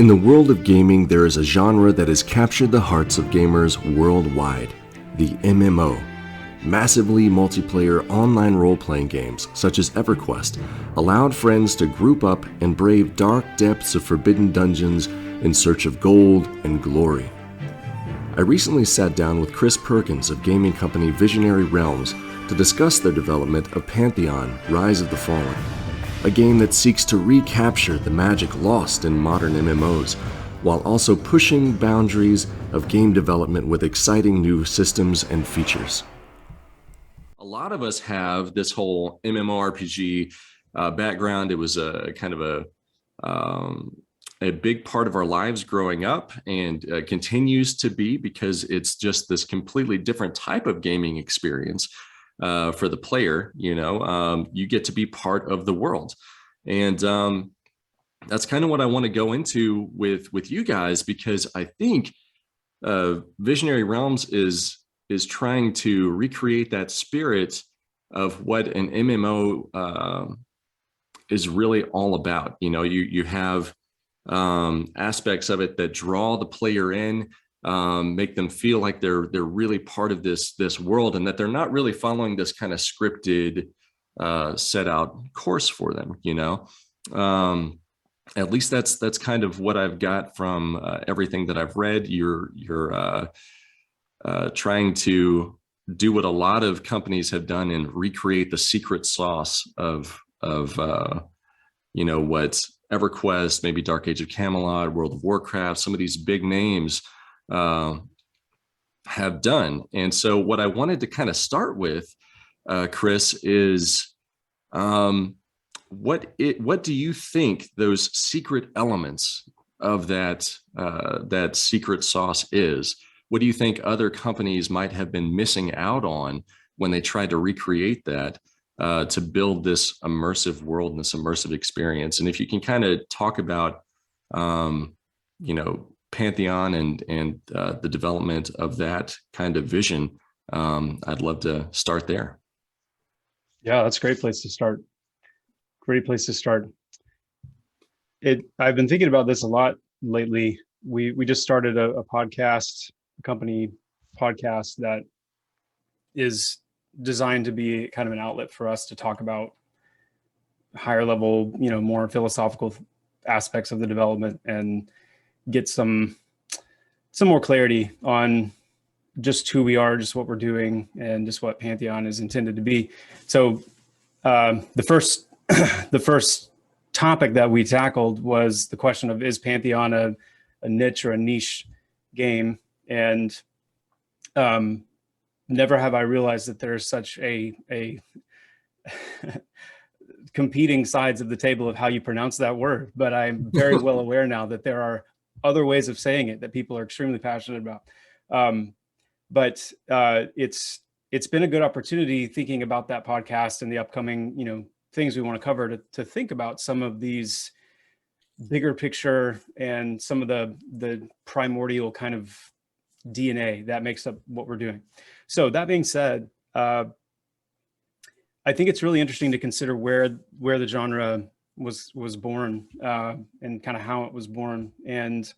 In the world of gaming, there is a genre that has captured the hearts of gamers worldwide, the MMO. Massively multiplayer online role-playing games, such as EverQuest, allowed friends to group up and brave dark depths of forbidden dungeons in search of gold and glory. I recently sat down with Chris Perkins of gaming company Visionary Realms to discuss their development of Pantheon: Rise of the Fallen, a game that seeks to recapture the magic lost in modern MMOs, while also pushing boundaries of game development with exciting new systems and features. A lot of us have this whole MMORPG background. It was a kind of a big part of our lives growing up, and continues to be, because it's just this completely different type of gaming experience. For the player, you get to be part of the world. And that's kind of what I want to go into with you guys, because I think Visionary Realms is trying to recreate that spirit of what an MMO is really all about. You have aspects of it that draw the player in, make them feel like they're really part of this world, and that they're not really following this kind of scripted set out course for them. At least that's kind of what I've got from everything that I've read. You're trying to do what a lot of companies have done and recreate the secret sauce of what EverQuest, maybe Dark Age of Camelot, World of Warcraft, some of these big names have done. And so what I wanted to kind of start with, Chris, is what do you think those secret elements of that secret sauce is? What do you think other companies might have been missing out on when they tried to recreate that to build this immersive world and this immersive experience? And if you can kind of talk about Pantheon and the development of that kind of vision, I'd love to start there. Yeah, that's a great place to start. Great place to start. I've been thinking about this a lot lately. We just started a podcast, a company podcast that is designed to be kind of an outlet for us to talk about higher level, more philosophical aspects of the development, and get some more clarity on just who we are, just what we're doing, and just what Pantheon is intended to be. So the first topic that we tackled was the question of, is Pantheon a niche or a niche game? And never have I realized that there's such a competing sides of the table of how you pronounce that word. But I'm very well aware now that there are other ways of saying it that people are extremely passionate about. But it's been a good opportunity, thinking about that podcast and the upcoming, things we want to cover, to think about some of these bigger picture and some of the primordial kind of DNA that makes up what we're doing. So that being said, I think it's really interesting to consider where the genre was born, and kind of how it was born. And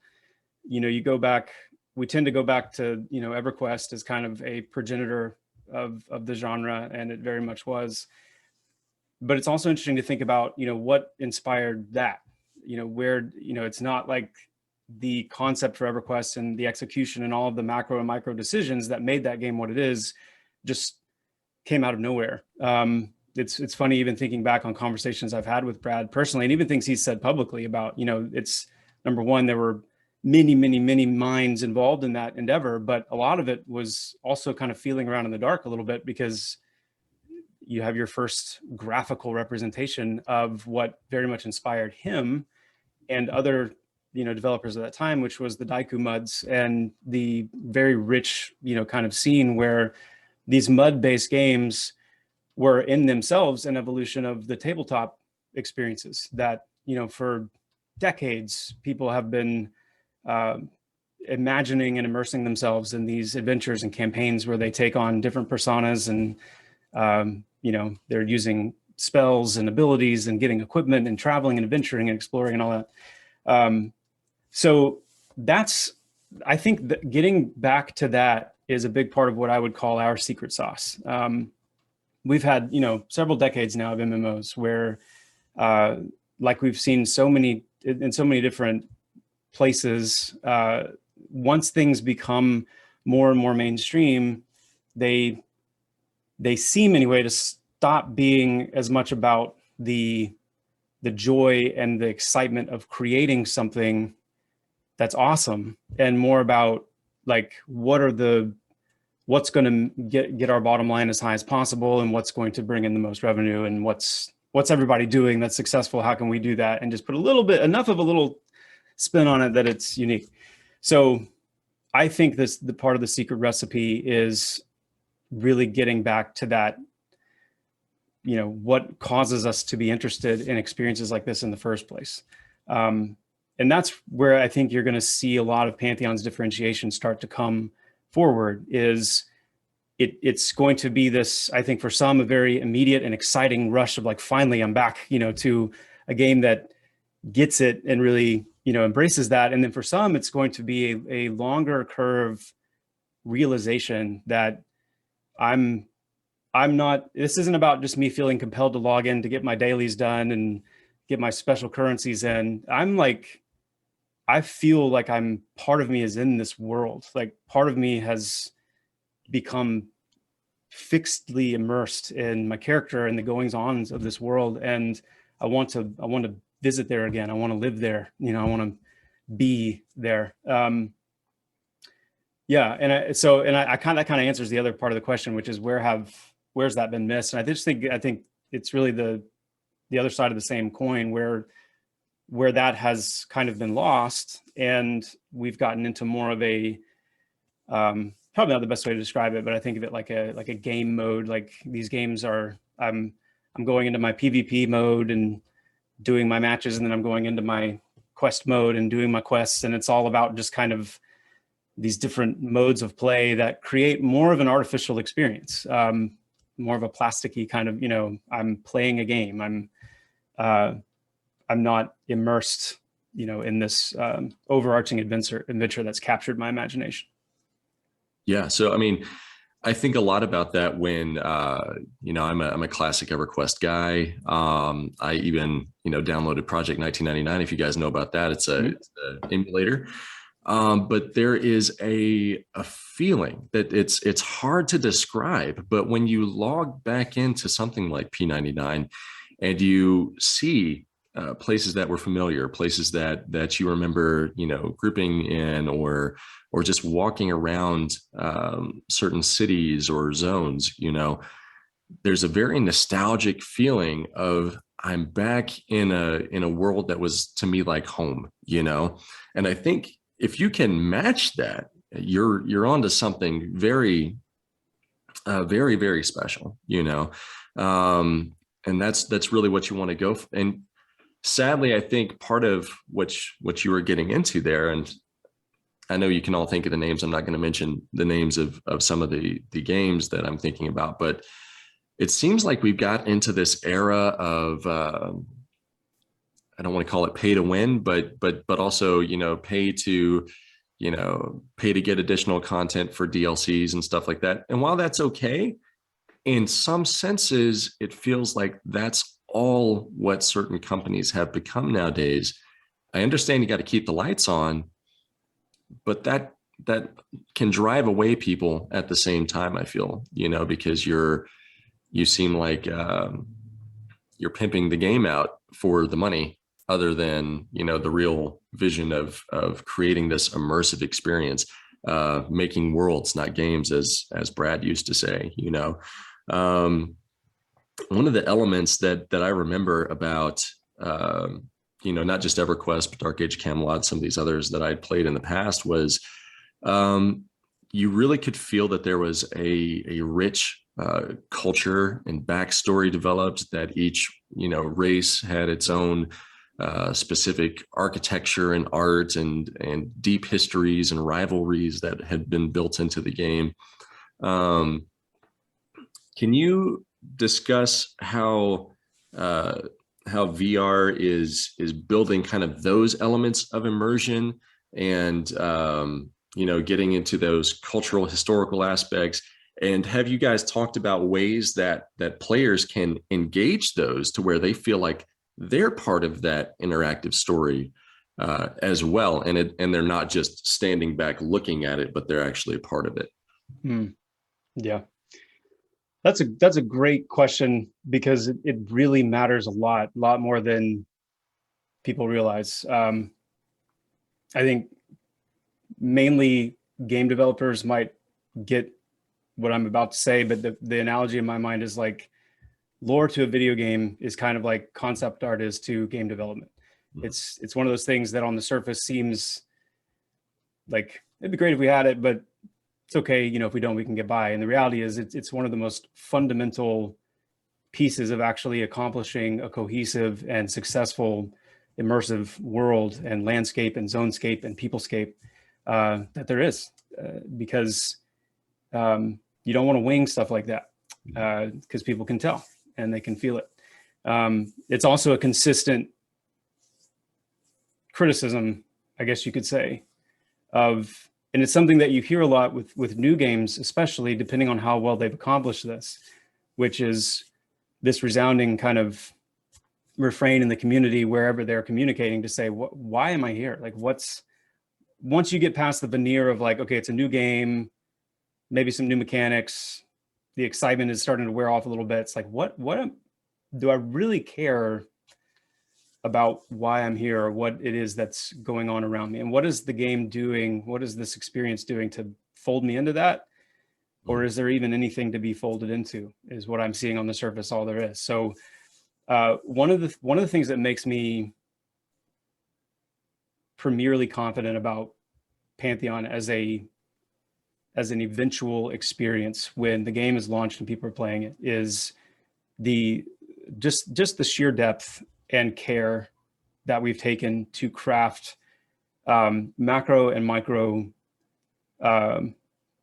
you go back, we tend to go back to EverQuest as kind of a progenitor of the genre, and it very much was. But it's also interesting to think about what inspired that. Where it's not like the concept for EverQuest and the execution and all of the macro and micro decisions that made that game what it is just came out of nowhere. It's funny, even thinking back on conversations I've had with Brad personally, and even things he's said publicly about, it's, number one, there were many minds involved in that endeavor, but a lot of it was also kind of feeling around in the dark a little bit, because you have your first graphical representation of what very much inspired him and other developers at that time, which was the Daiku muds, and the very rich kind of scene where these mud-based games were in themselves an evolution of the tabletop experiences that for decades people have been imagining and immersing themselves in these adventures and campaigns where they take on different personas, and they're using spells and abilities and getting equipment and traveling and adventuring and exploring and all that. So that's, I think that getting back to that is a big part of what I would call our secret sauce. We've had, several decades now of MMOs where, like we've seen so many in so many different places, once things become more and more mainstream, they seem anyway to stop being as much about the joy and the excitement of creating something that's awesome, and more about like what's going to get our bottom line as high as possible, and what's going to bring in the most revenue, and what's everybody doing that's successful, how can we do that, and just put enough of a little spin on it that it's unique. So I think the part of the secret recipe is really getting back to that, what causes us to be interested in experiences like this in the first place. And that's where I think you're going to see a lot of Pantheon's differentiation start to come forward. Is it's going to be this, I think for some, a very immediate and exciting rush of like, finally I'm back, to a game that gets it and really, embraces that. And then for some, it's going to be a longer curve realization that this isn't about just me feeling compelled to log in to get my dailies done and get my special currencies in. I feel like part of me is in this world. Like part of me has become fixedly immersed in my character and the goings ons of this world. And I want to visit there again. I want to live there. I want to be there. Yeah. And that kind of answers the other part of the question, which is where's that been missed? And I think it's really the other side of the same coin where that has kind of been lost, and we've gotten into more of a, probably not the best way to describe it, but I think of it like a game mode. Like these games are, I'm going into my PvP mode and doing my matches, and then I'm going into my quest mode and doing my quests. And it's all about just kind of these different modes of play that create more of an artificial experience, more of a plasticky kind of, I'm playing a game. I'm not immersed, in this overarching adventure that's captured my imagination. Yeah. So, I mean, I think a lot about that when, I'm a classic EverQuest guy. I even, downloaded Project 1999. If you guys know about that, it's an emulator. But there is a feeling that it's hard to describe, but when you log back into something like P99 and you see places that were familiar, places that you remember, grouping in, or just walking around certain cities or zones, there's a very nostalgic feeling of I'm back in a world that was to me like home, and I think if you can match that, you're onto something very, very, very special, and that's really what you want to go for. And sadly, I think part of what you were getting into there, and I know you can all think of the names. I'm not going to mention the names of some of the games that I'm thinking about, but it seems like we've got into this era of, I don't want to call it pay to win, but also, pay to get additional content for DLCs and stuff like that. And while that's okay, in some senses, it feels like that's all what certain companies have become nowadays. I understand you got to keep the lights on, but that can drive away people at the same time, I feel, because you seem like you're pimping the game out for the money, other than, the real vision of creating this immersive experience, making worlds, not games, as Brad used to say. One of the elements that I remember about, not just EverQuest, but Dark Age Camelot, some of these others that I'd played in the past, was you really could feel that there was a rich culture and backstory developed, that each, race had its own specific architecture and art and deep histories and rivalries that had been built into the game. Can you discuss how VR is building kind of those elements of immersion and getting into those cultural historical aspects. And have you guys talked about ways that players can engage those to where they feel like they're part of that interactive story as well, and they're not just standing back looking at it, but they're actually a part of it? Yeah, that's a great question, because it really matters a lot more than people realize. I think mainly game developers might get what I'm about to say, but the analogy in my mind is like lore to a video game is kind of like concept art is to game development. It's one of those things that on the surface seems like it'd be great if we had it, but it's okay, if we don't, we can get by. And the reality is it's one of the most fundamental pieces of actually accomplishing a cohesive and successful immersive world and landscape and zonescape and peoplescape that there is, because you don't want to wing stuff like that, because people can tell and they can feel it. It's also a consistent criticism, I guess you could say, of, and it's something that you hear a lot with new games, especially depending on how well they've accomplished this, which is this resounding kind of refrain in the community wherever they're communicating to say, why am I here? Like, once you get past the veneer of like, okay, it's a new game, maybe some new mechanics, the excitement is starting to wear off a little bit. It's like, what do I really care about why I'm here, or what it is that's going on around me? And what is the game doing? What is this experience doing to fold me into that? Or is there even anything to be folded into, is what I'm seeing on the surface, all there is. So one of the things that makes me premierly confident about Pantheon as an eventual experience when the game is launched and people are playing it is just the sheer depth and care that we've taken to craft macro and micro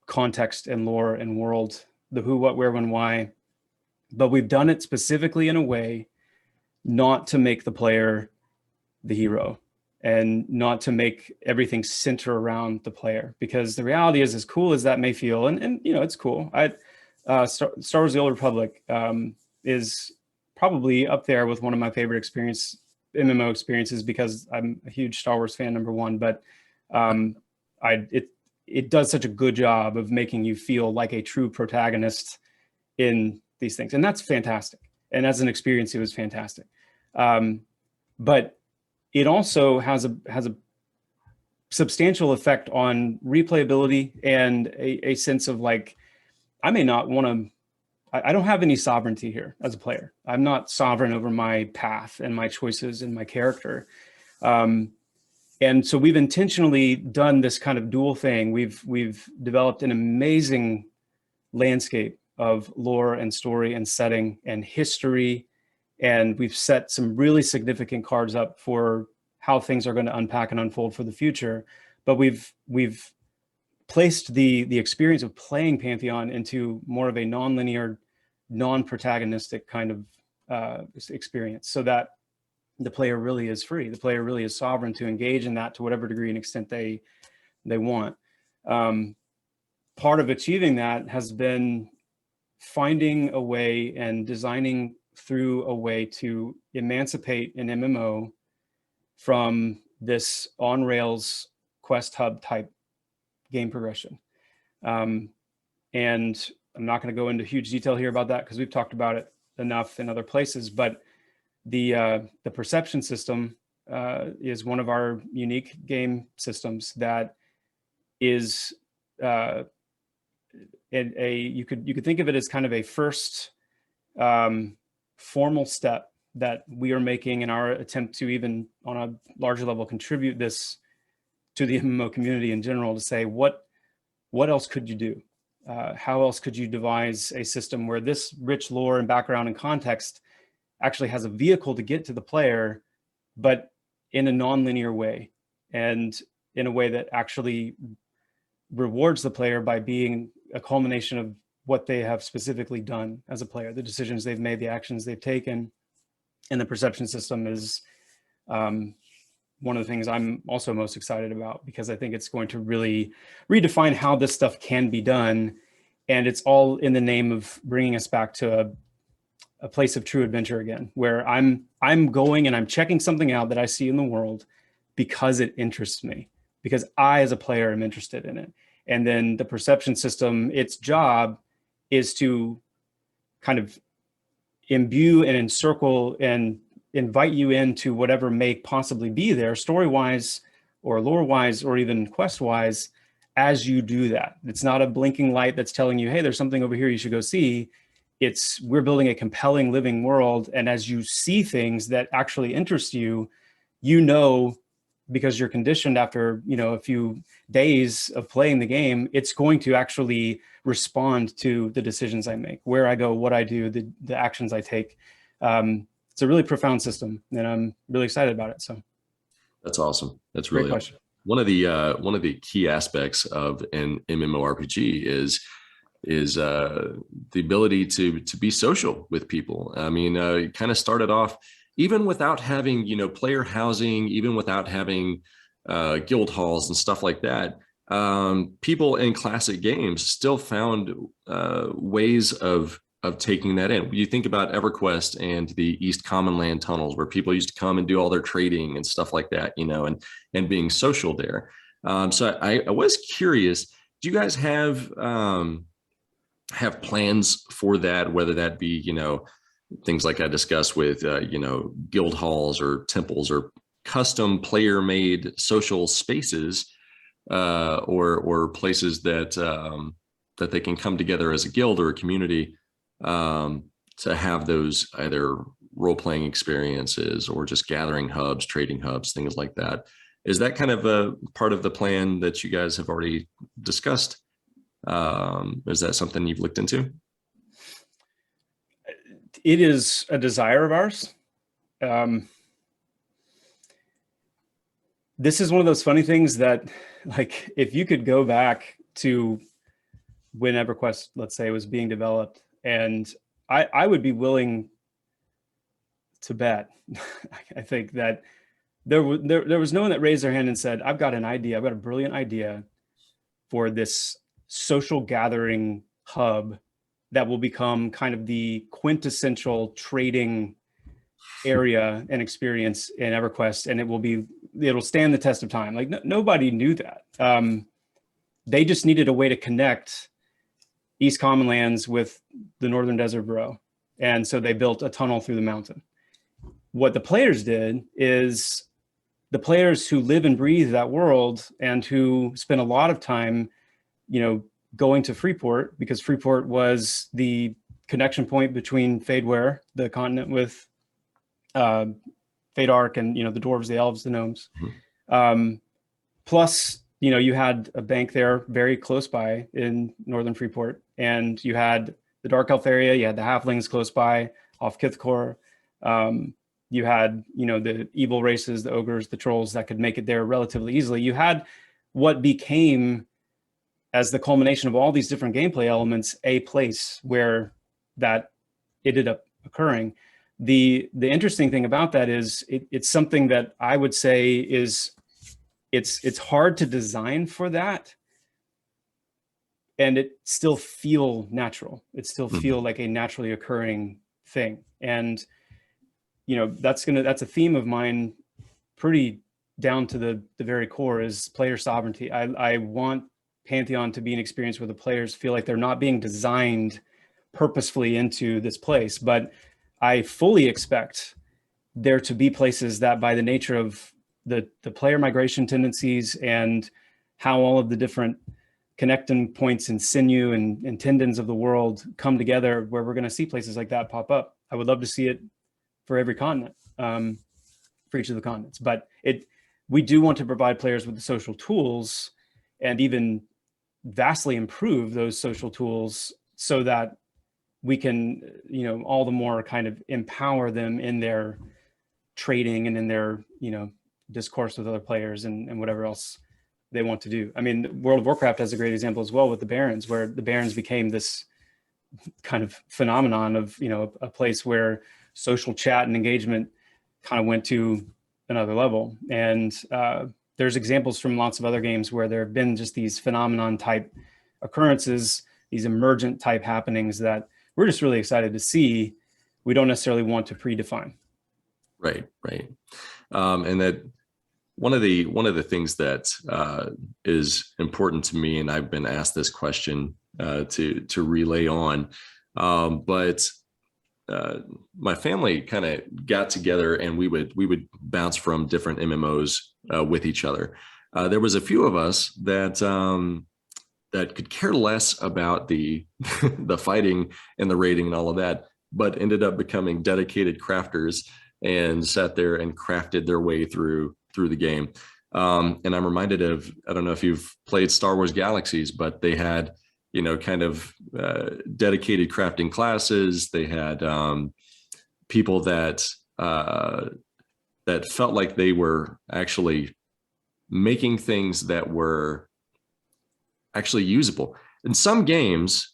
context and lore and world, the who, what, where, when, why. But we've done it specifically in a way not to make the player the hero and not to make everything center around the player, because the reality is, as cool as that may feel, and it's cool. Star Wars: The Old Republic is probably up there with one of my favorite MMO experiences, because I'm a huge Star Wars fan, number one. But it does such a good job of making you feel like a true protagonist in these things, and that's fantastic. And as an experience, it was fantastic. But it also has a substantial effect on replayability and a sense of like, I may not want to, I don't have any sovereignty here as a player. I'm not sovereign over my path and my choices and my character. And so we've intentionally done this kind of dual thing. We've developed an amazing landscape of lore and story and setting and history. And we've set some really significant cards up for how things are going to unpack and unfold for the future. But we've placed the experience of playing Pantheon into more of a non-linear, non-protagonistic kind of experience, so that the player really is free. The player really is sovereign to engage in that to whatever degree and extent they want. Part of achieving that has been finding a way and designing through a way to emancipate an MMO from this on-rails quest hub type game progression. And I'm not going to go into huge detail here about that, because we've talked about it enough in other places, but the perception system is one of our unique game systems that is you could think of it as kind of a first formal step that we are making in our attempt to, even on a larger level, contribute this to the MMO community in general, to say, what else could you do? How else could you devise a system where this rich lore and background and context actually has a vehicle to get to the player, but in a non-linear way, and in a way that actually rewards the player by being a culmination of what they have specifically done as a player, the decisions they've made, the actions they've taken. And the perception system is one of the things I'm also most excited about, because I think it's going to really redefine how this stuff can be done. And it's all in the name of bringing us back to a place of true adventure again, where I'm going and I'm checking something out that I see in the world because it interests me, because I as a player am interested in it. And then the perception system, its job is to kind of imbue and encircle and invite you into whatever may possibly be there, story-wise or lore-wise or even quest-wise, as you do that. It's not a blinking light that's telling you, hey, there's something over here you should go see. It's, we're building a compelling living world. And as you see things that actually interest you, you know, because you're conditioned after, you know, a few days of playing the game, it's going to actually respond to the decisions I make, where I go, what I do, the actions I take. It's a really profound system, and I'm really excited about it. So that's awesome. That's really great question. Awesome. One of the key aspects of an MMORPG is the ability to be social with people. I mean, it kind of started off even without having, you know, player housing, even without having guild halls and stuff like that. People in classic games still found ways of taking that in. You think about EverQuest and the East Common Land tunnels, where people used to come and do all their trading and stuff like that, you know, and being social there. So I was curious, do you guys have plans for that, whether that be, you know, things like I discussed with, you know, guild halls or temples or custom player made social spaces, or places that they can come together as a guild or a community, to have those either role-playing experiences or just gathering hubs, trading hubs, things like that. Is that kind of a part of the plan that you guys have already discussed? Is that something you've looked into? It is a desire of ours. This is one of those funny things that, like, if you could go back to when EverQuest, let's say, was being developed, and I would be willing to bet, I think that there was no one that raised their hand and said, I've got an idea, I've got a brilliant idea for this social gathering hub that will become kind of the quintessential trading area and experience in EverQuest, and it'll stand the test of time. Like, nobody knew that. They just needed a way to connect East Common Lands with the Northern Desert Borough. And so they built a tunnel through the mountain. What the players did is, the players who live and breathe that world and who spend a lot of time, you know, going to Freeport, because Freeport was the connection point between Fadeware, the continent, with Fadark and, you know, the dwarves, the elves, the gnomes. Mm-hmm. Plus, you know, you had a bank there very close by in northern Freeport, and you had the Dark Elf area, you had the halflings close by off Kithkor. You had, you know, the evil races, the ogres, the trolls that could make it there relatively easily. You had what became, as the culmination of all these different gameplay elements, a place where that ended up occurring. The interesting thing about that is it's something that I would say is, it's hard to design for that, and it still feel natural. It still feel like a naturally occurring thing. And, you know, that's a theme of mine, pretty down to the very core, is player sovereignty. I want Pantheon to be an experience where the players feel like they're not being designed purposefully into this place, but I fully expect there to be places that, by the nature of the player migration tendencies and how all of the different connecting points and sinew and tendons of the world come together, where we're going to see places like that pop up. I would love to see it for every continent, for each of the continents. But we do want to provide players with the social tools, and even vastly improve those social tools, so that we can, you know, all the more kind of empower them in their trading and in their, you know, discourse with other players and whatever else they want to do. I mean, World of Warcraft has a great example as well with the Barrens, where the Barrens became this kind of phenomenon of, you know, a place where social chat and engagement kind of went to another level. And there's examples from lots of other games where there have been just these phenomenon type occurrences, these emergent type happenings that we're just really excited to see. We don't necessarily want to predefine. Right. And that one of the things that is important to me, and I've been asked this question to relay on, but my family kind of got together and we would bounce from different MMOs with each other. There was a few of us that that could care less about the the fighting and the raiding and all of that, but ended up becoming dedicated crafters and sat there and crafted their way through the game. And I'm reminded of, I don't know if you've played Star Wars Galaxies, but they had, kind of dedicated crafting classes. They had people that that felt like they were actually making things that were actually usable. In some games,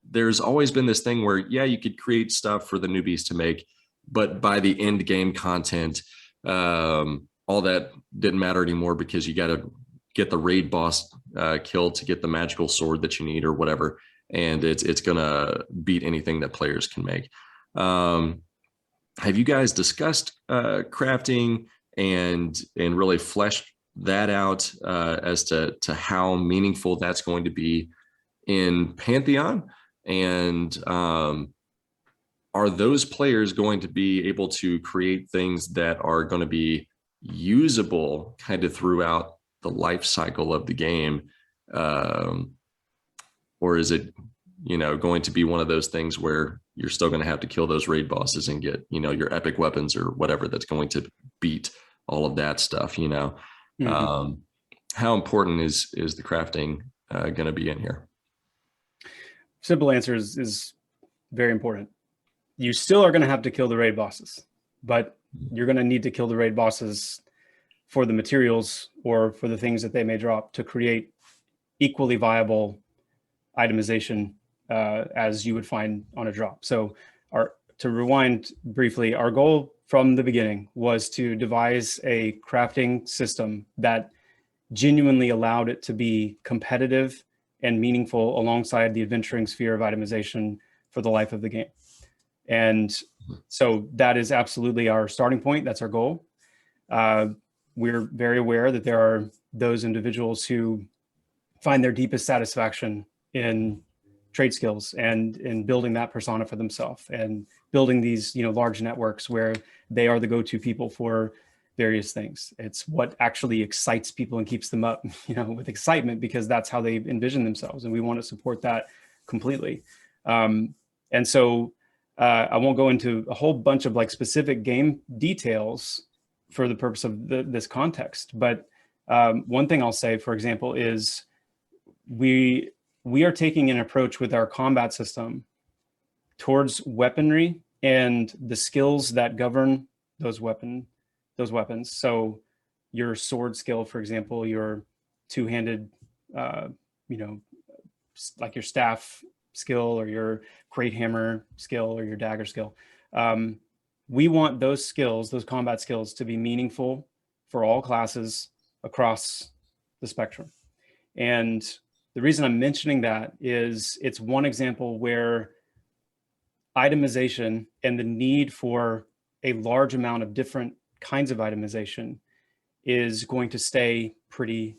there's always been this thing where, yeah, you could create stuff for the newbies to make, but by the end game content, all that didn't matter anymore because you got to get the raid boss killed to get the magical sword that you need or whatever. And it's going to beat anything that players can make. Have you guys discussed crafting and really fleshed that out as to how meaningful that's going to be in Pantheon? And are those players going to be able to create things that are going to be usable kind of throughout the life cycle of the game? Or is it, going to be one of those things where you're still going to have to kill those raid bosses and get, your epic weapons or whatever that's going to beat all of that stuff, Mm-hmm. How important is the crafting going to be in here? Simple answer is very important. You still are going to have to kill the raid bosses, but you're going to need to kill the raid bosses for the materials or for the things that they may drop to create equally viable itemization as you would find on a drop. So to rewind briefly, our goal from the beginning was to devise a crafting system that genuinely allowed it to be competitive and meaningful alongside the adventuring sphere of itemization for the life of the game. And so that is absolutely our starting point. That's our goal. We're very aware that there are those individuals who find their deepest satisfaction in trade skills and in building that persona for themselves and building these, large networks where they are the go-to people for various things. It's what actually excites people and keeps them up, with excitement, because that's how they envision themselves. And we want to support that completely. And so I won't go into a whole bunch of specific game details for the purpose of this context. But one thing I'll say, for example, is we are taking an approach with our combat system towards weaponry and the skills that govern those weapons. So your sword skill, for example, your two-handed, like your staff skill or your great hammer skill or your dagger skill. We want those skills, those combat skills, to be meaningful for all classes across the spectrum. And the reason I'm mentioning that is it's one example where itemization and the need for a large amount of different kinds of itemization is going to stay pretty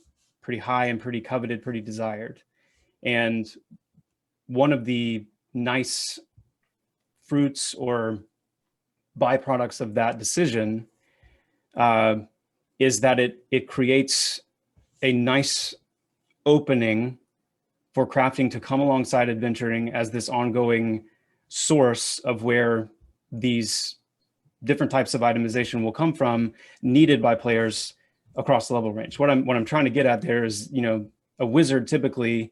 high and pretty coveted, pretty desired. And one of the nice fruits or byproducts of that decision is that it creates a nice opening for crafting to come alongside adventuring as this ongoing source of where these different types of itemization will come from, needed by players across the level range. What I'm trying to get at there is, a wizard, typically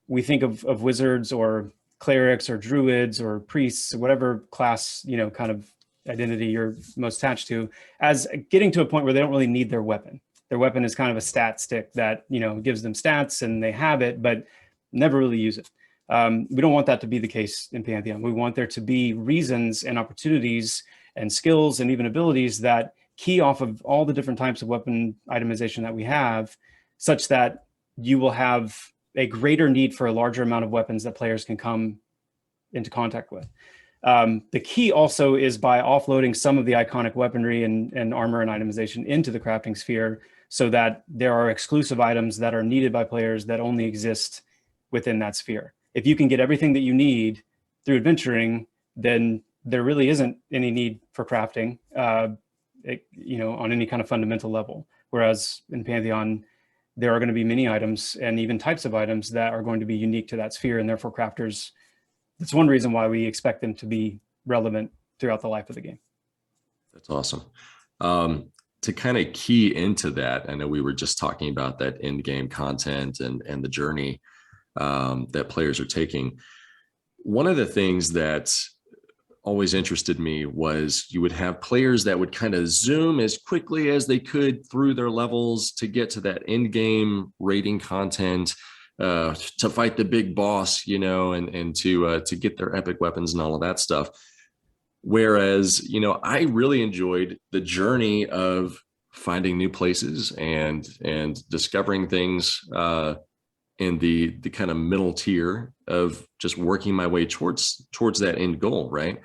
we think of wizards or clerics or druids or priests, whatever class, kind of identity you're most attached to, as getting to a point where they don't really need their weapon. Their weapon is kind of a stat stick that, gives them stats and they have it, but never really use it. We don't want that to be the case in Pantheon. We want there to be reasons and opportunities and skills and even abilities that key off of all the different types of weapon itemization that we have, such that you will have a greater need for a larger amount of weapons that players can come into contact with. The key also is by offloading some of the iconic weaponry and armor and itemization into the crafting sphere, so that there are exclusive items that are needed by players that only exist within that sphere. If you can get everything that you need through adventuring, then there really isn't any need for crafting, on any kind of fundamental level. Whereas in Pantheon, there are going to be many items and even types of items that are going to be unique to that sphere, and therefore crafters, that's one reason why we expect them to be relevant throughout the life of the game. That's awesome. To kind of key into that, I know we were just talking about that in-game content and the journey that players are taking. One of the things that always interested me was you would have players that would kind of zoom as quickly as they could through their levels to get to that in-game rating content, to fight the big boss, and to get their epic weapons and all of that stuff. Whereas, I really enjoyed the journey of finding new places and discovering things in the kind of middle tier of just working my way towards that end goal, right?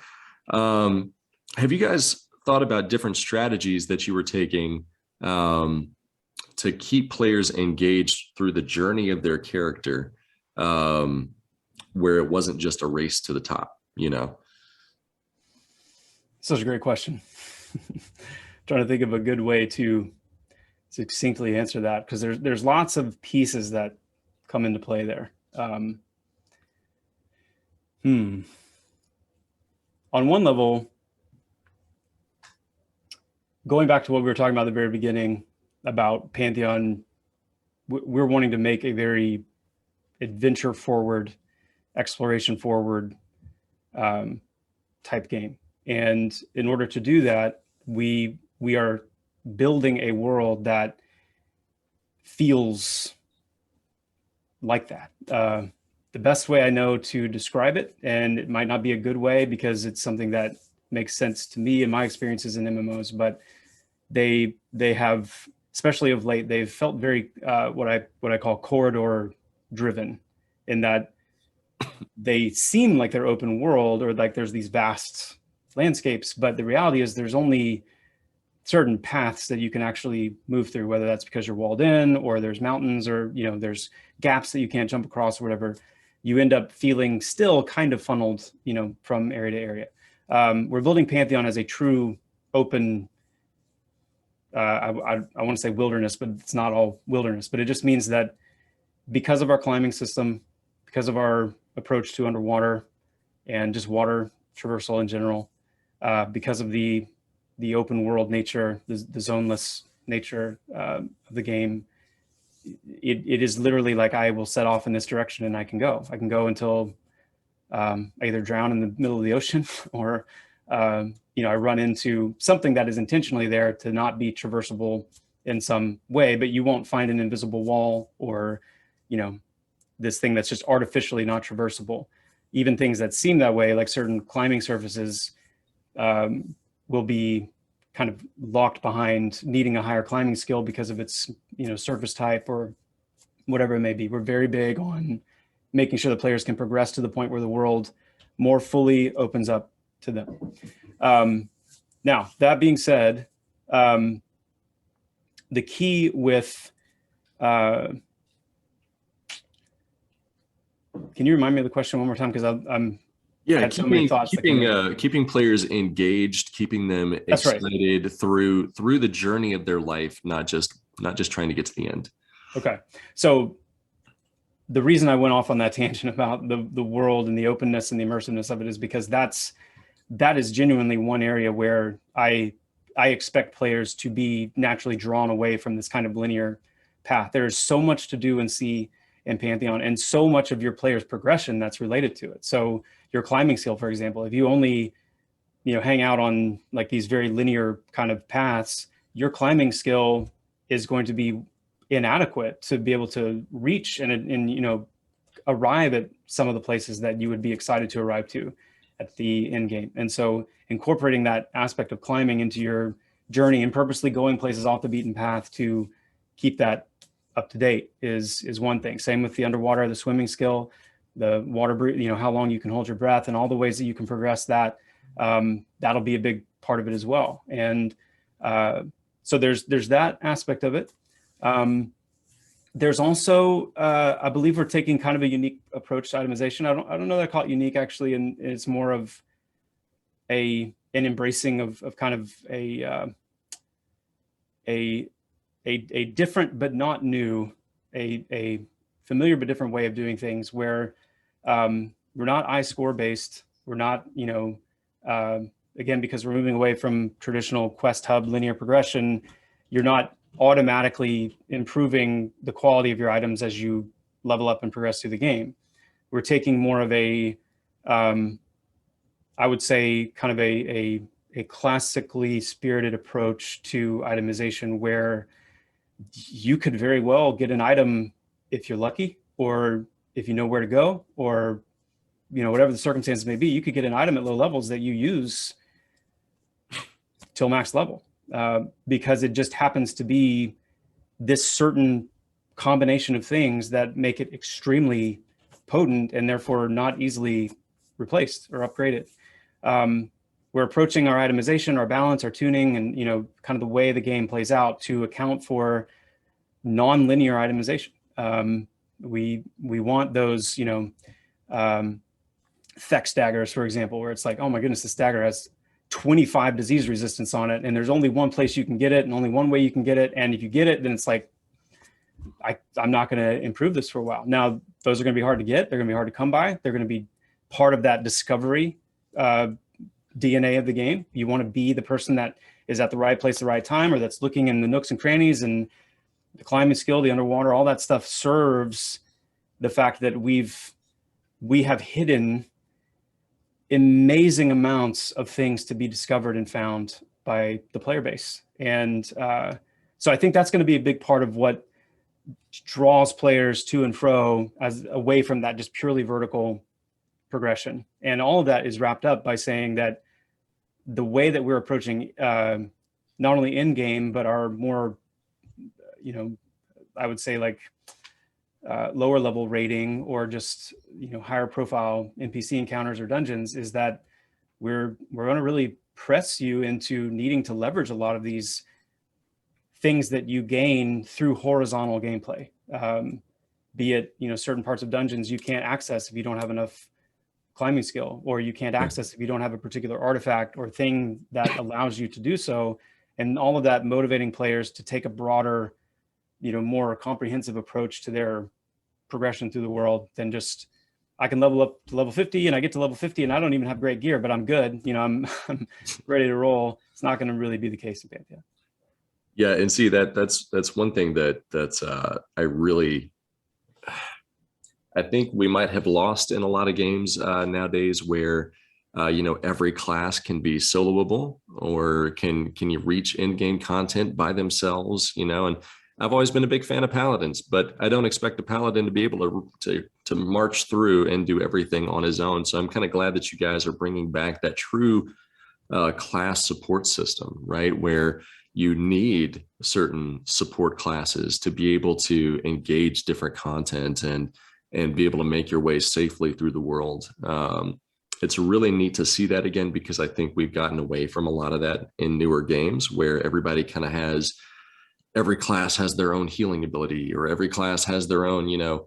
Have you guys thought about different strategies that you were taking to keep players engaged through the journey of their character, where it wasn't just a race to the top, Such a great question. Trying to think of a good way to succinctly answer that, because there's lots of pieces that come into play there. On one level, going back to what we were talking about at the very beginning about Pantheon, we're wanting to make a very adventure forward, exploration forward type game. And in order to do that, we are building a world that feels like that. The best way I know to describe it, and it might not be a good way because it's something that makes sense to me and my experiences in MMOs, but they have, especially of late, they've felt very what I call corridor driven, in that they seem like they're open world or like there's these vast landscapes, but the reality is there's only certain paths that you can actually move through, whether that's because you're walled in or there's mountains or there's gaps that you can't jump across or whatever. You end up feeling still kind of funneled from area to area. We're building Pantheon as a true open, I want to say wilderness, but it's not all wilderness, but it just means that because of our climbing system, because of our approach to underwater and just water traversal in general, because of the open world nature, the zoneless nature of the game, it is literally like I will set off in this direction and I can go until I either drown in the middle of the ocean or I run into something that is intentionally there to not be traversable in some way, but you won't find an invisible wall or this thing that's just artificially not traversable. Even things that seem that way, like certain climbing surfaces, will be kind of locked behind needing a higher climbing skill because of its surface type or whatever it may be. We're very big on making sure the players can progress to the point where the world more fully opens up to them. Now, that being said, the key with can you remind me of the question one more time? Because I'm had so many thoughts. Keeping players engaged, keeping them excited through the journey of their life, not just trying to get to the end. Okay, so the reason I went off on that tangent about the world and the openness and the immersiveness of it is because that is genuinely one area where I expect players to be naturally drawn away from this kind of linear path. There is so much to do and see in Pantheon, and so much of your player's progression that's related to it. So your climbing skill, for example, if you only hang out on like these very linear kind of paths, your climbing skill is going to be inadequate to be able to reach and arrive at some of the places that you would be excited to arrive to at the end game. And so incorporating that aspect of climbing into your journey and purposely going places off the beaten path to keep that up to date is one thing. Same with the underwater, the swimming skill, the water breath, you know, how long you can hold your breath and all the ways that you can progress that. That'll be a big part of it as well. And so there's that aspect of it. There's also, I believe we're taking kind of a unique approach to itemization. I don't know that I call it unique actually, and it's more of an embracing of kind of a different but not new, a familiar but different way of doing things where we're not I-score based. We're not, you know, again, because we're moving away from traditional quest hub linear progression, you're not automatically improving the quality of your items as you level up and progress through the game. We're taking more of a, I would say, kind of a classically spirited approach to itemization where you could very well get an item if you're lucky, or if you know where to go, or, you know, whatever the circumstances may be, you could get an item at low levels that you use till max level. Because it just happens to be this certain combination of things that make it extremely potent and therefore not easily replaced or upgraded. We're approaching our itemization, our balance, our tuning, and, you know, kind of the way the game plays out to account for non-linear itemization. We want those, you know, Thex daggers, for example, where it's like, oh my goodness, this dagger has 25 disease resistance on it, and there's only one place you can get it and only one way you can get it. And if you get it, then it's like, I'm not going to improve this for a while. Now, those are going to be hard to get. They're going to be hard to come by. They're going to be part of that discovery DNA of the game. You want to be the person that is at the right place at the right time, or that's looking in the nooks and crannies, and the climbing skill, the underwater, all that stuff serves the fact that we have hidden amazing amounts of things to be discovered and found by the player base. And so I think that's going to be a big part of what draws players to and fro as away from that just purely vertical progression. And all of that is wrapped up by saying that the way that we're approaching not only in game, but our more, you know, I would say like lower level rating or just, you know, higher profile NPC encounters or dungeons, is that we're going to really press you into needing to leverage a lot of these things that you gain through horizontal gameplay. Be it, you know, certain parts of dungeons you can't access if you don't have enough climbing skill, or you can't access if you don't have a particular artifact or thing that allows you to do so. And all of that motivating players to take a broader, you know, more comprehensive approach to their progression through the world than just, I can level up to level 50 and I get to level 50 and I don't even have great gear, but I'm good. You know, I'm ready to roll. It's not going to really be the case in Pantheon. Yeah, and see that's one thing that I think we might have lost in a lot of games nowadays, where you know, every class can be soloable, or can you reach in-game content by themselves, you know. And I've always been a big fan of paladins, but I don't expect a paladin to be able to march through and do everything on his own. So I'm kind of glad that you guys are bringing back that true class support system, right, where you need certain support classes to be able to engage different content and be able to make your way safely through the world. It's really neat to see that again, because I think we've gotten away from a lot of that in newer games, where everybody kind of has, every class has their own healing ability, or every class has their own, you know,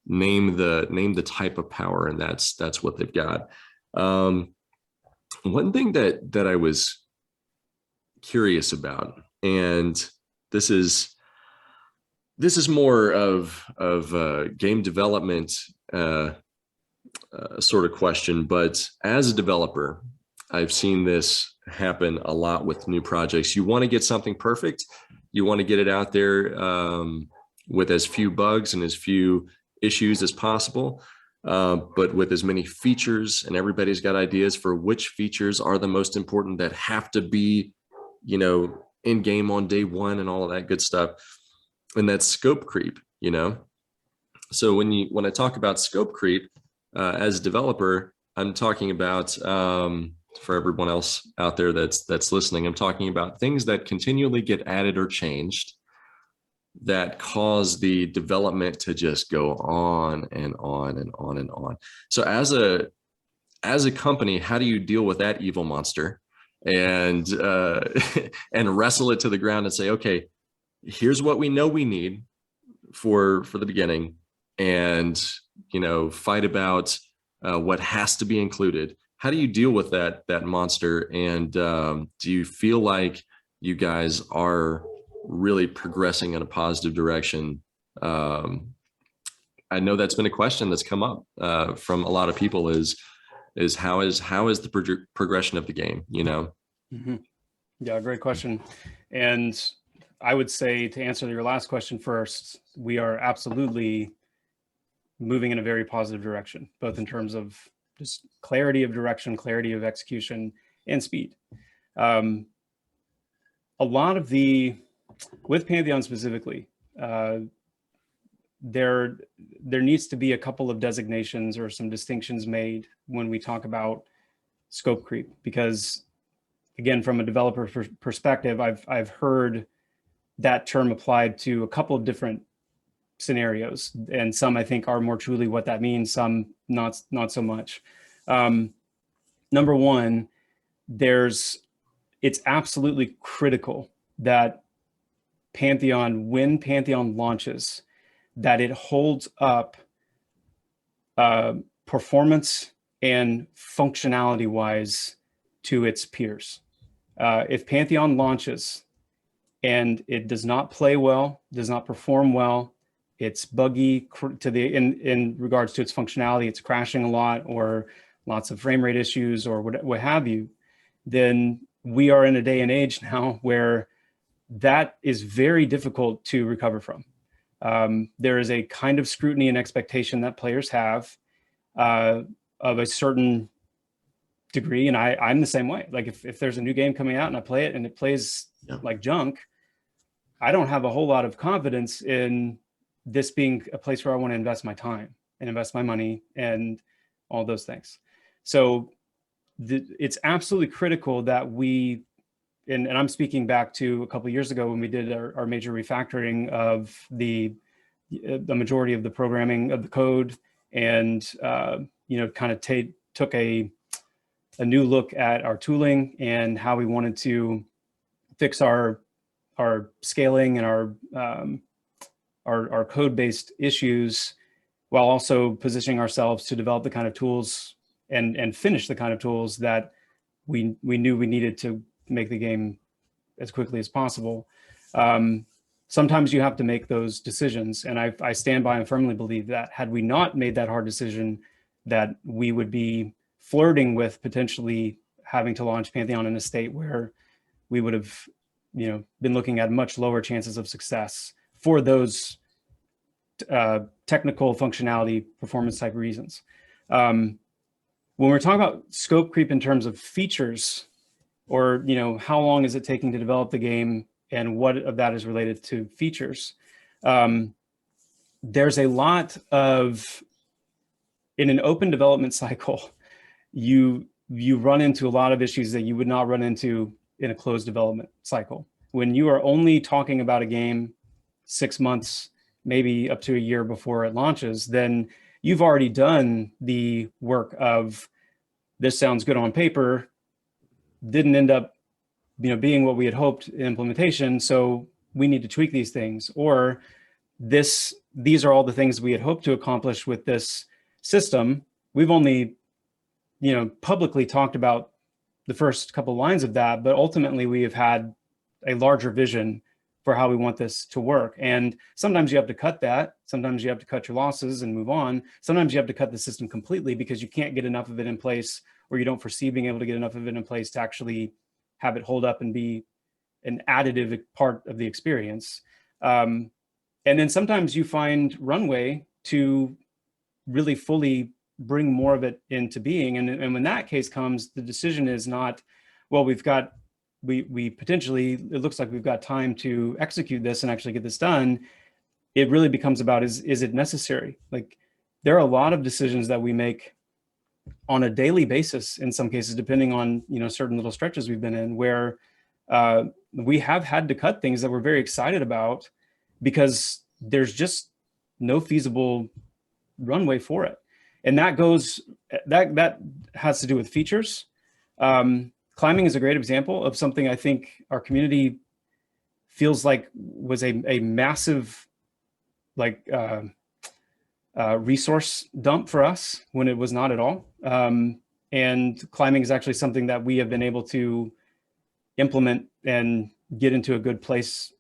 name the type of power, and that's what they've got. One thing that I was curious about, and this is more of game development sort of question, but as a developer, I've seen this happen a lot with new projects. You want to get something perfect, you want to get it out there with as few bugs and as few issues as possible, but with as many features, and everybody's got ideas for which features are the most important that have to be, you know, in game on day one and all of that good stuff. And that's scope creep, you know. So when I talk about scope creep as a developer, I'm talking about for everyone else out there that's listening, I'm talking about things that continually get added or changed that cause the development to just go on and on and on and on. So as a company, how do you deal with that evil monster and and wrestle it to the ground and say, okay, here's what we know we need for the beginning, and fight about what has to be included. How do you deal with that monster? And do you feel like you guys are really progressing in a positive direction? I know that's been a question that's come up from a lot of people is how is the progression of the game, Mm-hmm. Yeah, great question. And I would say, to answer your last question first, we are absolutely moving in a very positive direction, both in terms of just clarity of direction, clarity of execution, and speed. A lot of with Pantheon specifically, there needs to be a couple of designations or some distinctions made when we talk about scope creep, because again, from a developer perspective, I've heard that term applied to a couple of different scenarios, and some I think are more truly what that means, some not so much. Number one, it's absolutely critical that when Pantheon launches, that it holds up performance and functionality wise to its peers. If Pantheon launches and it does not play well, does not perform well, it's buggy in regards to its functionality, it's crashing a lot, or lots of frame rate issues, or what have you, then we are in a day and age now where that is very difficult to recover from. There is a kind of scrutiny and expectation that players have of a certain degree, and I'm the same way. Like if there's a new game coming out and I play it and it plays like junk, I don't have a whole lot of confidence in this being a place where I want to invest my time and invest my money and all those things. So it's absolutely critical that we, and I'm speaking back to a couple of years ago when we did our major refactoring of the majority of the programming of the code, and kind of took a new look at our tooling and how we wanted to fix our scaling and our code-based issues, while also positioning ourselves to develop the kind of tools and finish the kind of tools that we knew we needed to make the game as quickly as possible. Sometimes you have to make those decisions, and I stand by and firmly believe that had we not made that hard decision, that we would be flirting with potentially having to launch Pantheon in a state where we would have been looking at much lower chances of success for those technical functionality performance type reasons. When we're talking about scope creep in terms of features, or how long is it taking to develop the game and what of that is related to features, there's a lot of, in an open development cycle, you run into a lot of issues that you would not run into in a closed development cycle. When you are only talking about a game 6 months, maybe up to a year before it launches, then you've already done the work of, this sounds good on paper, didn't end up being what we had hoped in implementation, so we need to tweak these things. Or these are all the things we had hoped to accomplish with this system. We've only publicly talked about the first couple lines of that, but ultimately we have had a larger vision for how we want this to work. And sometimes you have to cut that. Sometimes you have to cut your losses and move on. Sometimes you have to cut the system completely because you can't get enough of it in place, or you don't foresee being able to get enough of it in place to actually have it hold up and be an additive part of the experience. And then sometimes you find runway to really fully bring more of it into being. And when that case comes, the decision is not, well, we potentially, it looks like we've got time to execute this and actually get this done. it really becomes about, is it necessary? Like, there are a lot of decisions that we make on a daily basis, in some cases, depending on, you know, certain little stretches we've been in, where we have had to cut things that we're very excited about because there's just no feasible runway for it. And that goes, that has to do with features. Climbing is a great example of something I think our community feels like was a massive, like, resource dump for us when it was not at all. And climbing is actually something that we have been able to implement and get into a good place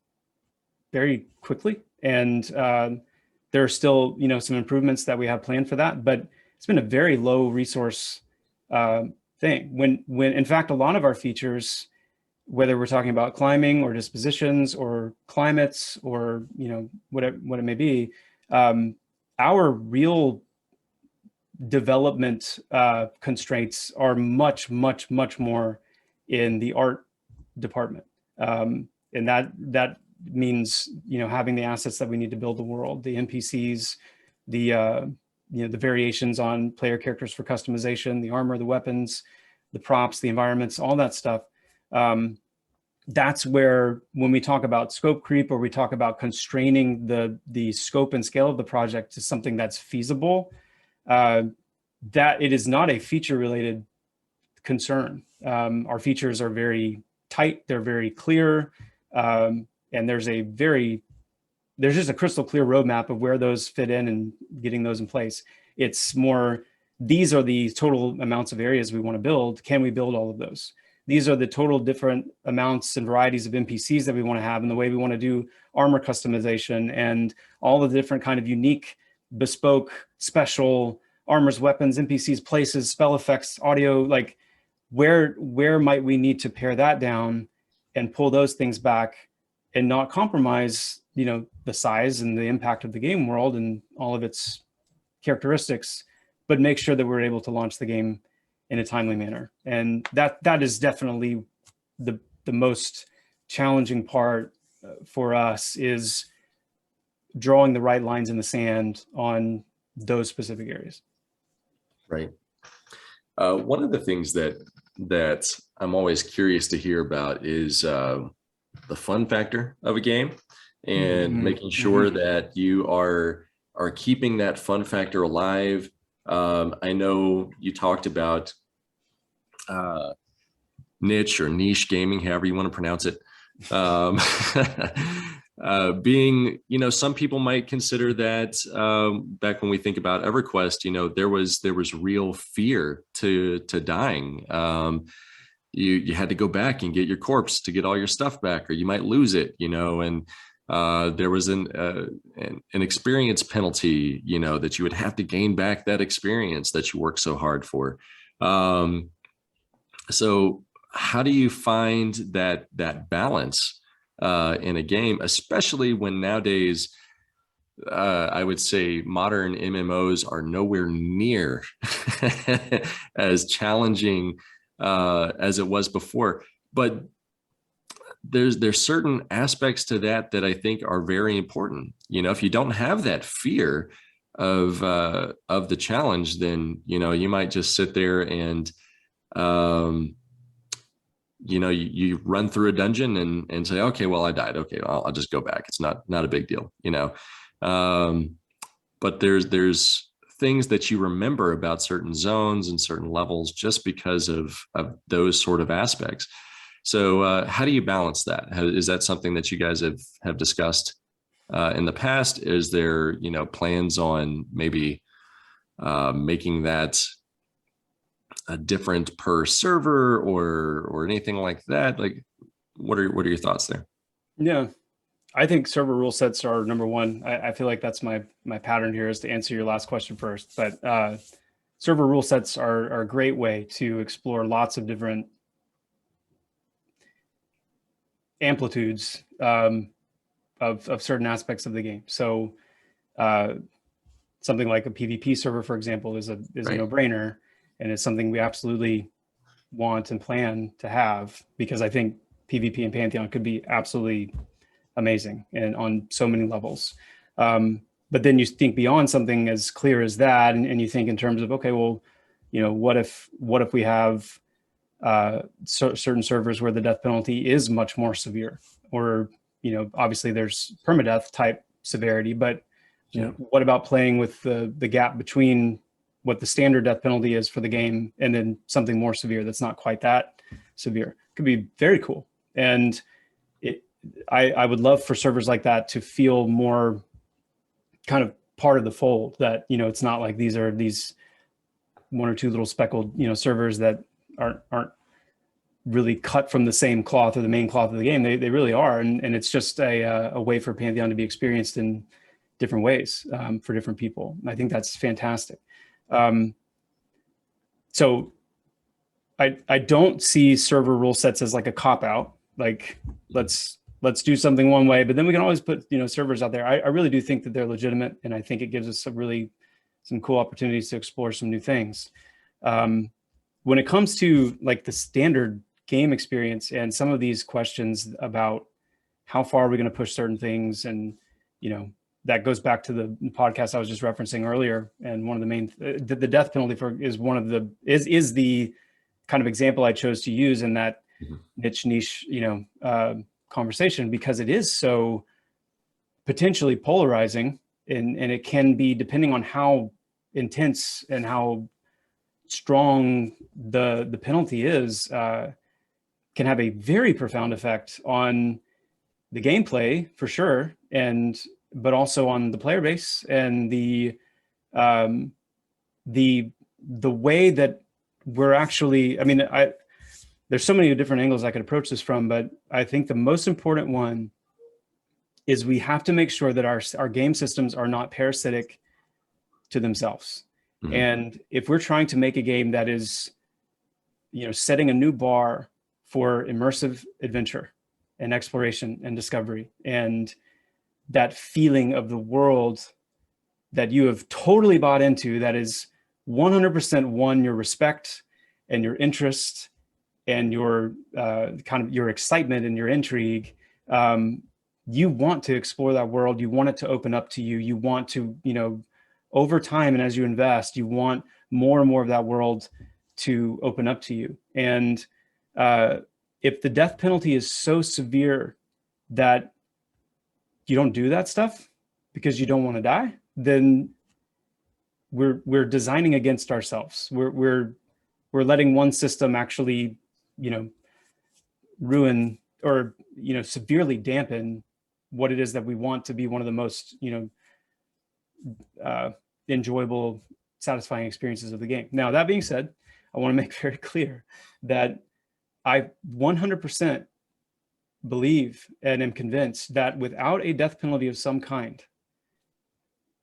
very quickly. And there are still, you know, some improvements that we have planned for that, but it's been a very low resource thing. When in fact, a lot of our features, whether we're talking about climbing or dispositions or climates or, you know, what it may be, our real development constraints are much more in the art department. And that means, you know, having the assets that we need to build the world, the NPCs, the, you know, the variations on player characters for customization, the armor, the weapons, the props, the environments, all that stuff. That's where, when we talk about scope creep, or we talk about constraining the scope and scale of the project to something that's feasible, that it is not a feature related concern. Our features are very tight, they're very clear, and there's just a crystal clear roadmap of where those fit in and getting those in place. It's more, these are the total amounts of areas we want to build. Can we build all of those? These are the total different amounts and varieties of NPCs that we want to have, and the way we want to do armor customization and all of the different kind of unique, bespoke, special armors, weapons, NPCs, places, spell effects, audio. Like, where might we need to pare that down and pull those things back and not compromise, you know, the size and the impact of the game world and all of its characteristics, but make sure that we're able to launch the game in a timely manner. And that is definitely the most challenging part for us, is drawing the right lines in the sand on those specific areas. Right. One of the things that I'm always curious to hear about is the fun factor of a game, and making sure that you are keeping that fun factor alive. I know you talked about niche or niche gaming, however you want to pronounce it. Being, you know, some people might consider that, back when we think about EverQuest, you know, there was real fear to dying. You had to go back and get your corpse to get all your stuff back, or you might lose it, you know, and there was an experience penalty, you know, that you would have to gain back that experience that you worked so hard for. So how do you find that balance in a game, especially when nowadays, I would say modern MMOs are nowhere near as challenging as it was before, but there's certain aspects to that I think are very important. You know, if you don't have that fear of the challenge, then, you know, you might just sit there and you know, you run through a dungeon and say, okay, well, I died. Okay, well, I'll just go back. It's not a big deal, you know. But there's things that you remember about certain zones and certain levels just because of those sort of aspects. So how do you balance that? Is that something that you guys have discussed in the past? Is there, you know, plans on maybe making that different per server or anything like that? Like, what are your thoughts there? Yeah, I think server rule sets are number one. I feel like that's my pattern here, is to answer your last question first. But server rule sets are a great way to explore lots of different amplitudes of certain aspects of the game. So something like a PvP server, for example, is a no-brainer, and it's something we absolutely want and plan to have, because I think PvP and Pantheon could be absolutely amazing and on so many levels. But then you think beyond something as clear as that, and you think in terms of, okay, well, what if we have certain servers where the death penalty is much more severe, or obviously there's permadeath type severity, but what about playing with the gap between what the standard death penalty is for the game and then something more severe that's not quite that severe? Could be very cool. And I would love for servers like that to feel more kind of part of the fold, that it's not like these are these one or two little speckled servers that aren't really cut from the same cloth or the main cloth of the game. They really are, and it's just a way for Pantheon to be experienced in different ways for different people. I think that's fantastic. So I don't see server rule sets as like a cop out, like let's do something one way, but then we can always put servers out there. I really do think that they're legitimate, and I think it gives us some cool opportunities to explore some new things. When it comes to like the standard game experience and some of these questions about how far are we going to push certain things, and that goes back to the podcast I was just referencing earlier. And one of the main the death penalty is the kind of example I chose to use in that niche conversation, because it is so potentially polarizing, and it can be, depending on how intense and how strong the penalty is, can have a very profound effect on the gameplay for sure, but also on the player base and the way that we're actually, there's so many different angles I could approach this from, but I think the most important one is we have to make sure that our game systems are not parasitic to themselves. Mm-hmm. And if we're trying to make a game that is, setting a new bar for immersive adventure and exploration and discovery, and that feeling of the world that you have totally bought into, that is 100% won your respect and your interest and your kind of your excitement and your intrigue, you want to explore that world. You want it to open up to you. You want to, over time, and as you invest, you want more and more of that world to open up to you. And if the death penalty is so severe that you don't do that stuff because you don't want to die, then we're designing against ourselves. We're letting one system actually, ruin or severely dampen what it is that we want to be one of the most enjoyable, satisfying experiences of the game. Now, that being said, I want to make very clear that I 100% believe and am convinced that without a death penalty of some kind,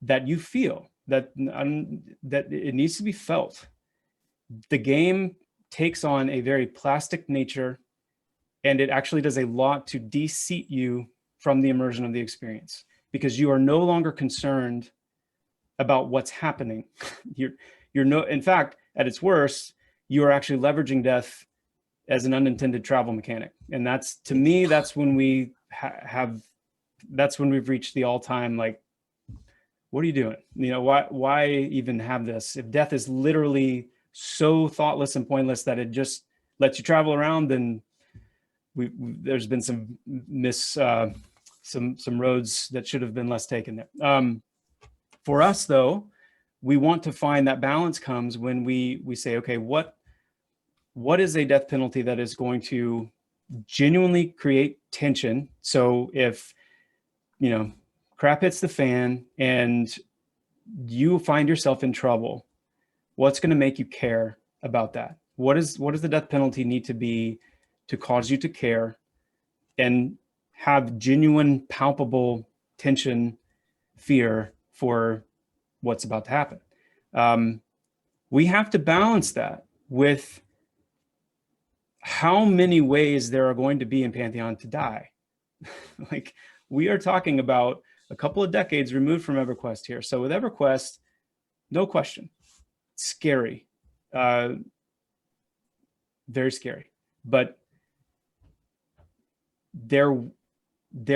that you feel that it needs to be felt, the game takes on a very plastic nature, and it actually does a lot to de-seat you from the immersion of the experience, because you are no longer concerned about what's happening. In fact, at its worst, you are actually leveraging death as an unintended travel mechanic. And that's, to me, that's when we that's when we've reached the all-time, like, what are you doing? Why even have this? If death is literally so thoughtless and pointless that it just lets you travel around, then there's been some some roads that should have been less taken there. For us, though, we want to find that balance comes when we say, okay, what is a death penalty that is going to genuinely create tension? So if crap hits the fan and you find yourself in trouble, what's going to make you care about that? What does the death penalty need to be to cause you to care and have genuine, palpable tension, fear for what's about to happen? We have to balance that with how many ways there are going to be in Pantheon to die. Like, we are talking about a couple of decades removed from EverQuest here. So with EverQuest, no question, scary, very scary. But there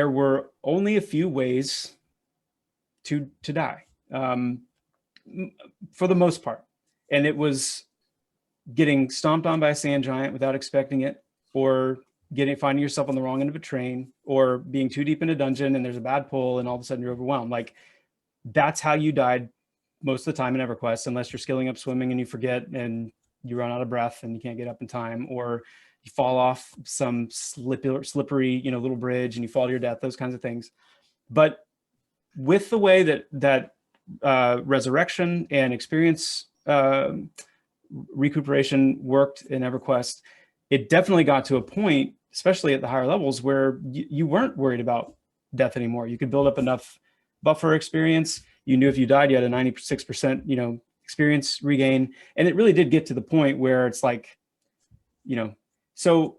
were only a few ways to die, for the most part. And it was getting stomped on by a sand giant without expecting it, or finding yourself on the wrong end of a train, or being too deep in a dungeon and there's a bad pull and all of a sudden you're overwhelmed. Like, that's how you died most of the time in EverQuest, unless you're skilling up swimming and you forget and you run out of breath and you can't get up in time, or you fall off some slippery, little bridge and you fall to your death, those kinds of things. But with the way that resurrection and experience recuperation worked in EverQuest, it definitely got to a point, especially at the higher levels, where you weren't worried about death anymore. You could build up enough buffer experience. You knew if you died, you had a 96%, experience regain. And it really did get to the point where it's like, so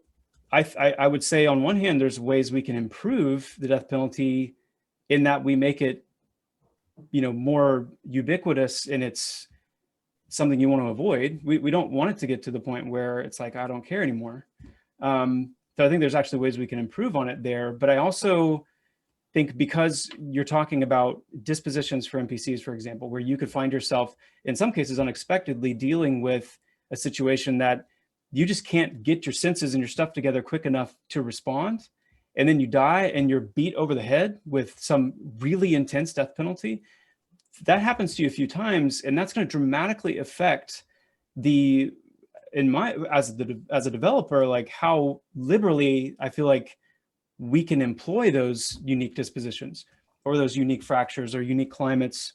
I would say on one hand, there's ways we can improve the death penalty in that we make it, more ubiquitous, and it's something you want to avoid. We don't want it to get to the point where it's like, I don't care anymore. So I think there's actually ways we can improve on it there. But I also think, because you're talking about dispositions for NPCs, for example, where you could find yourself in some cases unexpectedly dealing with a situation that you just can't get your senses and your stuff together quick enough to respond. And then you die and you're beat over the head with some really intense death penalty. That happens to you a few times, and that's going to dramatically affect as a developer, like how liberally I feel like we can employ those unique dispositions or those unique fractures or unique climates,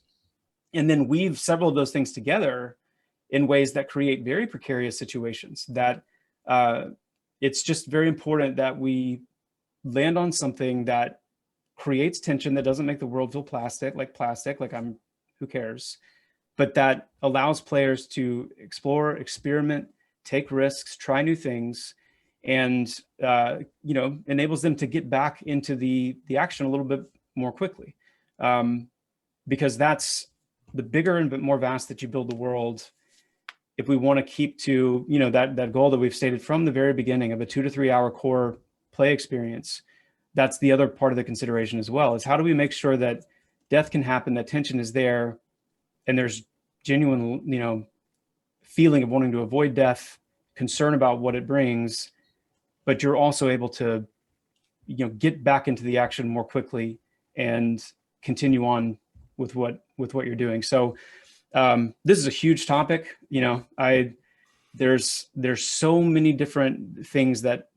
and then weave several of those things together in ways that create very precarious situations. That it's just very important that we land on something that creates tension, that doesn't make the world feel plastic, like who cares, but that allows players to explore, experiment, take risks, try new things, and enables them to get back into the action a little bit more quickly, because that's the bigger and bit more vast that you build the world. If we want to keep to that goal that we've stated from the very beginning of a 2 to 3 hour core play experience, that's the other part of the consideration as well, is how do we make sure that death can happen, that tension is there, and there's genuine feeling of wanting to avoid death, concern about what it brings, but you're also able to get back into the action more quickly and continue on with what you're doing. So this is a huge topic. There's so many different things that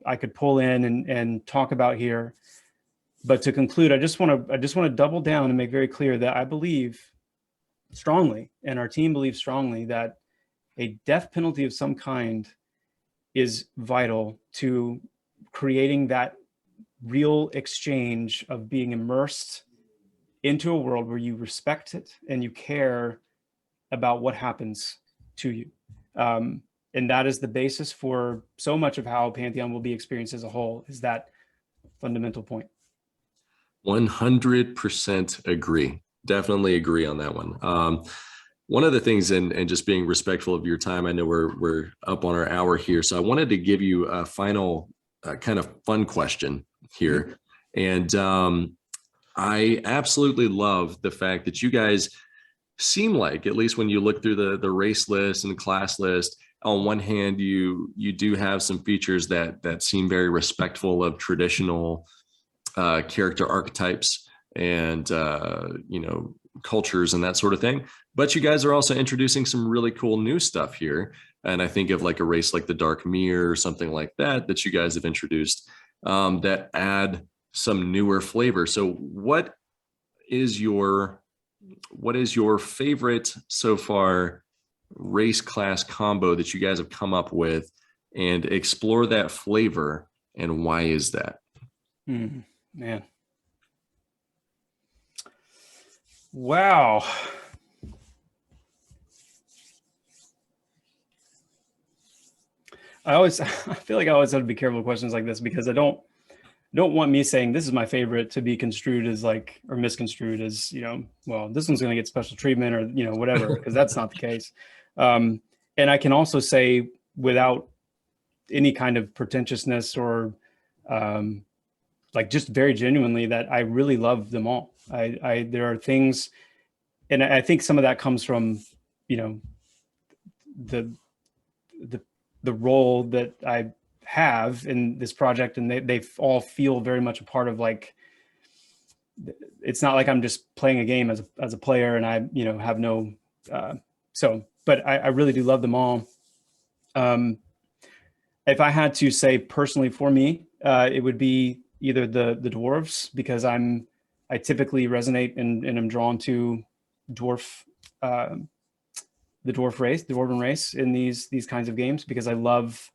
I could pull in and talk about here. But to conclude, I just want to double down and make very clear that I believe strongly, and our team believes strongly, that a death penalty of some kind is vital to creating that real exchange of being immersed into a world where you respect it and you care about what happens to you. And that is the basis for so much of how Pantheon will be experienced as a whole, is that fundamental point. 100% agree. Definitely agree on that one. One of the things, and just being respectful of your time, I know we're up on our hour here, so I wanted to give you a final kind of fun question here. And I absolutely love the fact that you guys seem like, at least when you look through the race list and class list, on one hand, you do have some features that seem very respectful of traditional character archetypes and cultures and that sort of thing. But you guys are also introducing some really cool new stuff here. And I think of like a race like the Dark Mirror or something like that you guys have introduced that add some newer flavor. So what is your favorite so far race class combo that you guys have come up with, and explore that flavor, and why is that? Man. Wow. I feel like I always have to be careful with questions like this, because I don't want me saying this is my favorite to be construed as like, or misconstrued as, well, this one's going to get special treatment or, whatever, because that's not the case. And I can also say, without any kind of pretentiousness or like just very genuinely, that I really love them all. There are things, and I think some of that comes from, you know, the role that I have in this project, and they all feel very much a part of, like, it's not like I'm just playing a game as a player and I, you know, have no, but I really do love them all. If I had to say personally for me, it would be either the dwarves, because I typically resonate and am drawn to dwarf, the dwarven race in these kinds of games, because I love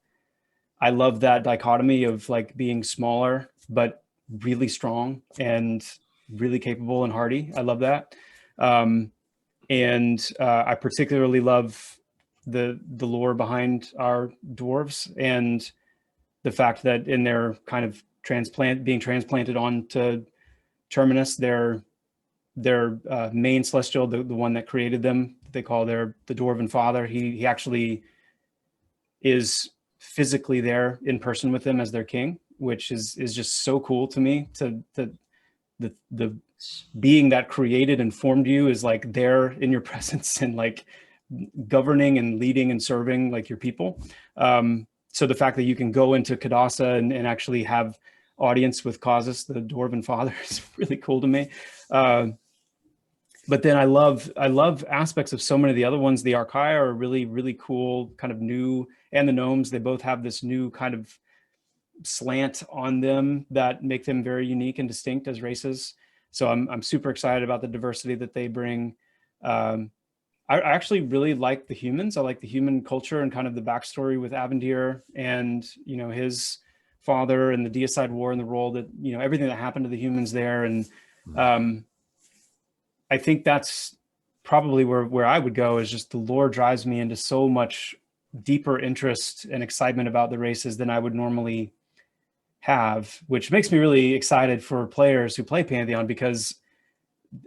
that dichotomy of, like, being smaller but really strong and really capable and hardy. I love that. And I particularly love the lore behind our dwarves, and the fact that in their kind of being transplanted onto Terminus, their main celestial, the one that created them, they call the dwarven father. He actually is physically there in person with them as their king, which is just so cool to me. To the being that created and formed you is, like, there in your presence and, like, governing and leading and serving, like, your people. So the fact that you can go into Kadasa and actually have audience with Causus, the dwarven father, is really cool to me. But then I love aspects of so many of the other ones. The Archaea are really, really cool, kind of new, and the gnomes, they both have this new kind of slant on them that make them very unique and distinct as races. So I'm super excited about the diversity that they bring. I actually really like the humans. I like the human culture and kind of the backstory with Avendir and, you know, his father and the Deicide War and the role that, you know, everything that happened to the humans there. And I think that's probably where I would go, is just the lore drives me into so much deeper interest and excitement about the races than I would normally have, which makes me really excited for players who play Pantheon, because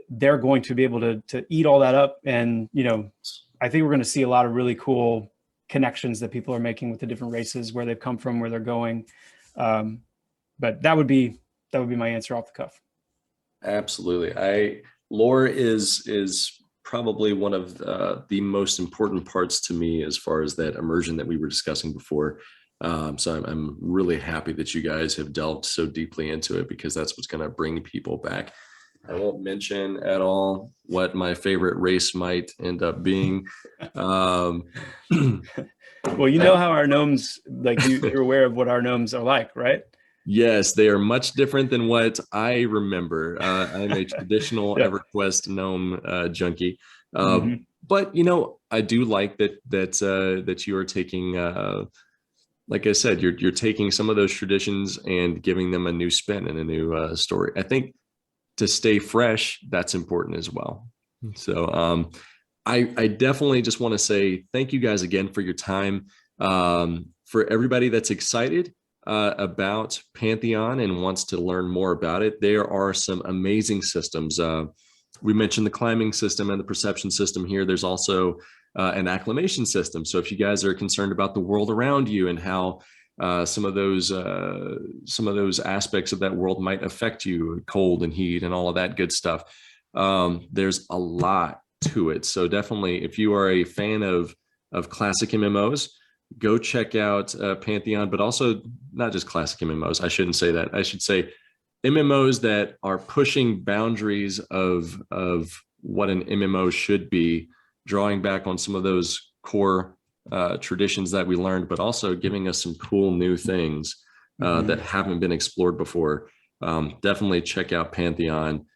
they're going to be able to eat all that up. And, you know, I think we're going to see a lot of really cool connections that people are making with the different races, where they've come from, where they're going. But that would be my answer off the cuff. Absolutely. Lore is probably one of the most important parts to me, as far as that immersion that we were discussing before. So I'm really happy that you guys have delved so deeply into it, because that's what's going to bring people back. I won't mention at all what my favorite race might end up being. Well, you know how our gnomes, like, you're aware of what our gnomes are like, right? Yes, they are much different than what I remember. I'm a traditional Yeah. EverQuest gnome junkie. Mhm. But, you know, I do like that you are taking, like I said, you're taking some of those traditions and giving them a new spin and a new story. I think to stay fresh, that's important as well. So I definitely just want to say thank you guys again for your time. For everybody that's excited about Pantheon and wants to learn more about it, there are some amazing systems. We mentioned the climbing system and the perception system here. There's also an acclimation system. So if you guys are concerned about the world around you and how some of those aspects of that world might affect you, cold and heat and all of that good stuff, there's a lot to it. So definitely, if you are a fan of classic MMOs, go check out Pantheon, but also not just classic MMOs. I shouldn't say that. I should say MMOs that are pushing boundaries of what an MMO should be, drawing back on some of those core traditions that we learned, but also giving us some cool new things that haven't been explored before. Definitely check out Pantheon.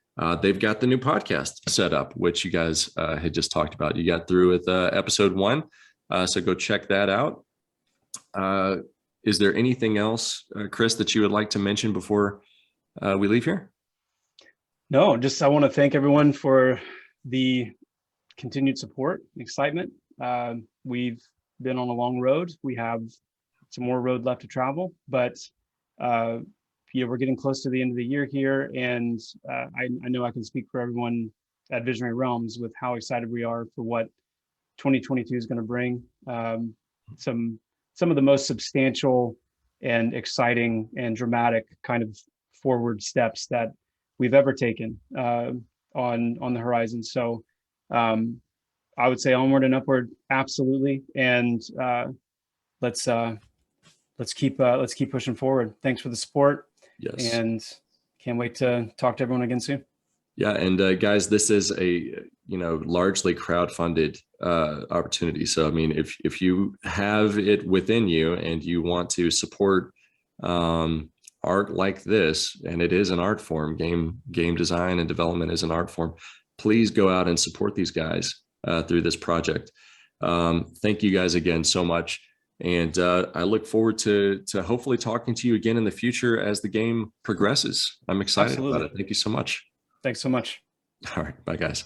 They've got the new podcast set up, which you guys had just talked about. You got through with episode 1. So go check that out. Is there anything else, Chris, that you would like to mention before we leave here? No, just I want to thank everyone for the continued support and excitement. We've been on a long road. We have some more road left to travel, but we're getting close to the end of the year here, and I know I can speak for everyone at Visionary Realms with how excited we are for what 2022 is going to bring. Some of the most substantial and exciting and dramatic kind of forward steps that we've ever taken on the horizon. So I would say onward and upward, absolutely. And let's keep pushing forward. Thanks for the support. Yes. And can't wait to talk to everyone again soon. Yeah, and guys, this is a largely crowdfunded opportunity. So I mean, if you have it within you and you want to support art like this, and it is an art form, game design and development is an art form, please go out and support these guys through this project. Thank you guys again so much. And I look forward to hopefully talking to you again in the future as the game progresses. I'm excited about it. Thank you so much. Thanks so much. All right. Bye, guys.